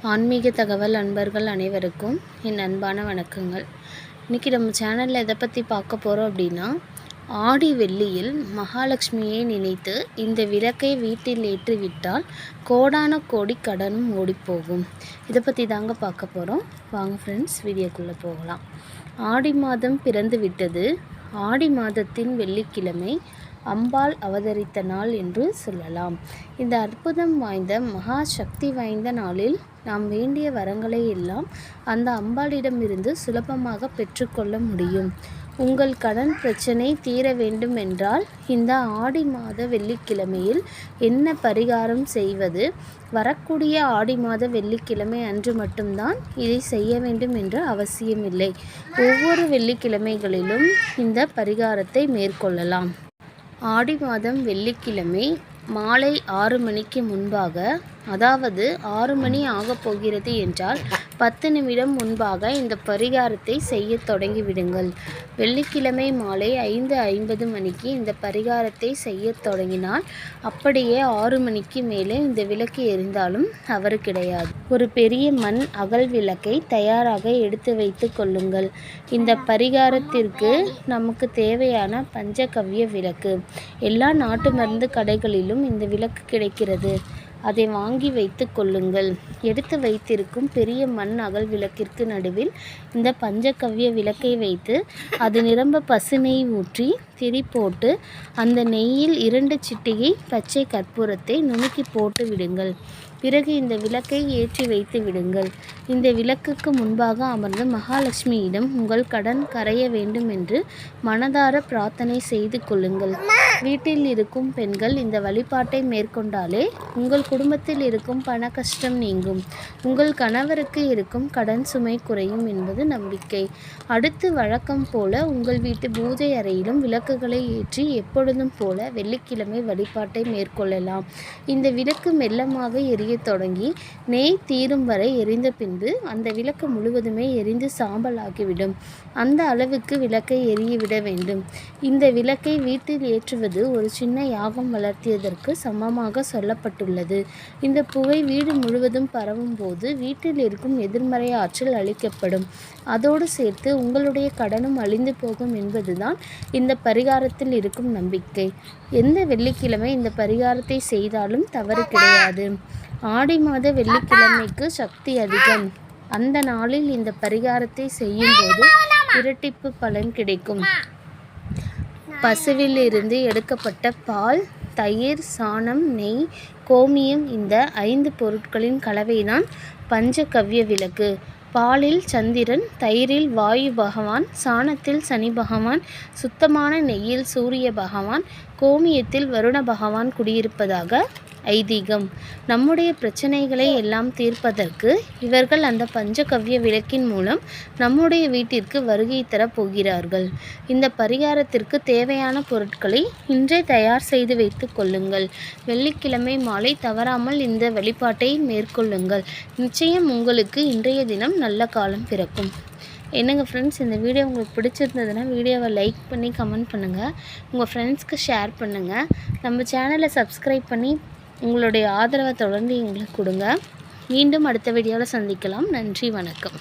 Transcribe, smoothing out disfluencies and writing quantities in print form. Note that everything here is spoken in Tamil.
ஆன்மீக தகவல் அன்பர்கள் அனைவருக்கும் என் அன்பான வணக்கங்கள். இன்றைக்கி நம்ம சேனலில் எதை பற்றி பார்க்க போகிறோம் அப்படின்னா, ஆடி வெள்ளியில் மகாலட்சுமியை நினைத்து இந்த விளக்கை வீட்டில் ஏற்றிவிட்டால் கோடான கோடி கடனும் ஓடிப்போகும். இதை பற்றி தாங்க பார்க்க போகிறோம். வாங்க ஃப்ரெண்ட்ஸ், வீடியோக்குள்ளே போகலாம். ஆடி மாதம் பிறந்து விட்டது. ஆடி மாதத்தின் வெள்ளிக்கிழமை அம்பாள் அவதரித்த நாள் என்று சொல்லலாம். இந்த அற்புதம் வாய்ந்த மகா சக்தி வாய்ந்த நாளில் நாம் வேண்டிய வரங்களை எல்லாம் அந்த அம்பாளிடமிருந்து சுலபமாக பெற்றுக்கொள்ள முடியும். உங்கள் கடன் பிரச்சனை தீர வேண்டும் என்றால் இந்த ஆடி மாத வெள்ளிக்கிழமையில் என்ன பரிகாரம் செய்வது? வரக்கூடிய ஆடி மாத வெள்ளிக்கிழமை அன்று மட்டும்தான் இதை செய்ய வேண்டும் என்ற அவசியமில்லை. ஒவ்வொரு வெள்ளிக்கிழமைகளிலும் இந்த பரிகாரத்தை மேற்கொள்ளலாம். ஆடி மாதம் வெள்ளிக்கிழமை மாலை 6 மணிக்கு முன்பாக, அதாவது 6 மணி ஆகப் போகிறது என்றால் 10 நிமிடம் முன்பாக இந்த பரிகாரத்தை செய்ய தொடங்கிவிடுங்கள். வெள்ளிக்கிழமை மாலை 5:50 மணிக்கு இந்த பரிகாரத்தை செய்ய தொடங்கினால் அப்படியே 6 மணிக்கு மேலே இந்த விளக்கு எரிந்தாலும் தவறு கிடையாது. ஒரு பெரிய மண் அகல் விளக்கை தயாராக எடுத்து வைத்து கொள்ளுங்கள். இந்த பரிகாரத்திற்கு நமக்கு தேவையான பஞ்சகவ்ய விளக்கு. எல்லா நாட்டு மருந்து கடைகளிலும் இந்த விளக்கு கிடைக்கிறது. அதை வாங்கி வைத்து கொள்ளுங்கள். எடுத்து வைத்திருக்கும் பெரிய மண் அகல் விளக்கிற்கு நடுவில் இந்த பஞ்சகவ்ய விளக்கை வைத்து அது நிரம்ப பசு நெய் ஊற்றி திரி போட்டு அந்த நெய்யில் 2 சிட்டிகை பச்சை கற்பூரத்தை நுணுக்கி போட்டு விடுங்கள். பிறகு இந்த விளக்கை ஏற்றி வைத்து விடுங்கள். இந்த விளக்குக்கு முன்பாக அமர்ந்து மகாலட்சுமியிடம் உங்கள் கடன் கரைய வேண்டும் என்று மனதார பிரார்த்தனை செய்து கொள்ளுங்கள். வீட்டில் இருக்கும் பெண்கள் இந்த வழிபாட்டை மேற்கொண்டாலே உங்கள் குடும்பத்தில் இருக்கும் பண கஷ்டம் நீங்கும். உங்கள் கணவருக்கு இருக்கும் கடன் சுமை குறையும் என்பது நம்பிக்கை. அடுத்து வழக்கம் போல உங்கள் வீட்டு பூஜை அறையிலும் விளக்குகளை ஏற்றி எப்பொழுதும் போல வெள்ளிக்கிழமை வழிபாட்டை மேற்கொள்ளலாம். இந்த விளக்கு மெல்லமாக எரிய தொடங்கி நெய் தீரும் வரை எரிந்த பின்பு அந்த விளக்கு முழுவதுமே எரிந்து சாம்பலாகிவிடும். அந்த அளவுக்கு விளக்கை எரியவிட வேண்டும். இந்த விளக்கை வீட்டில் ஏற்றுவது ஒரு சின்ன யாகம் வளர்த்தியதற்கு சமமாக சொல்லப்பட்டுள்ளது. இந்த புகை வீடு முழுவதும் பரவும் போது வீட்டில் இருக்கும் எதிர்மறை ஆற்றல் அழிக்கப்படும். அதோடு சேர்த்து உங்களுடைய கடனும் அழிந்து போகும் என்பதுதான் இந்த பரிகாரத்தில் இருக்கும் நம்பிக்கை. எந்த வெள்ளிக்கிழமை இந்த பரிகாரத்தை செய்தாலும் தவறு கிடையாது. ஆடி மாத வெள்ளிக்கிழமைக்கு சக்தி அதிகம். அந்த நாளில் இந்த பரிகாரத்தை செய்யும்போது இரட்டிப்பு பலன் கிடைக்கும். பசுவில் இருந்து எடுக்கப்பட்ட பால், தயிர், சாணம், நெய், கோமியம் இந்த 5 பொருட்களின் கலவைதான் பஞ்சகவ்ய விளக்கு. பாலில் சந்திரன், தயிரில் வாயு பகவான், சாணத்தில் சனி பகவான், சுத்தமான நெய்யில் சூரிய பகவான், கோமியத்தில் வருண பகவான் குடியிருப்பதாக ஐதீகம். நம்முடைய பிரச்சனைகளை எல்லாம் தீர்ப்பதற்கு இவர்கள் அந்த பஞ்சகவ்ய விளக்கின் மூலம் நம்முடைய வீட்டிற்கு வருகை தரப் போகிறார்கள். இந்த பரிகாரத்திற்கு தேவையான பொருட்களை இன்றே தயார் செய்து வைத்து கொள்ளுங்கள். வெள்ளிக்கிழமை மாலை தவறாமல் இந்த வழிபாட்டை மேற்கொள்ளுங்கள். நிச்சயம் உங்களுக்கு இன்றைய தினம் நல்ல காலம் பிறக்கும். என்னங்க ஃப்ரெண்ட்ஸ், இந்த வீடியோ உங்களுக்கு பிடிச்சிருந்ததுன்னா வீடியோவை லைக் பண்ணி கமெண்ட் பண்ணுங்கள். உங்கள் ஃப்ரெண்ட்ஸ்க்கு ஷேர் பண்ணுங்கள். நம்ம சேனலை சப்ஸ்கிரைப் பண்ணி உங்களுடைய ஆதரவை தொடர்ந்து எங்களுக்கு கொடுங்க. மீண்டும் அடுத்த வீடியோவில் சந்திக்கலாம். நன்றி, வணக்கம்.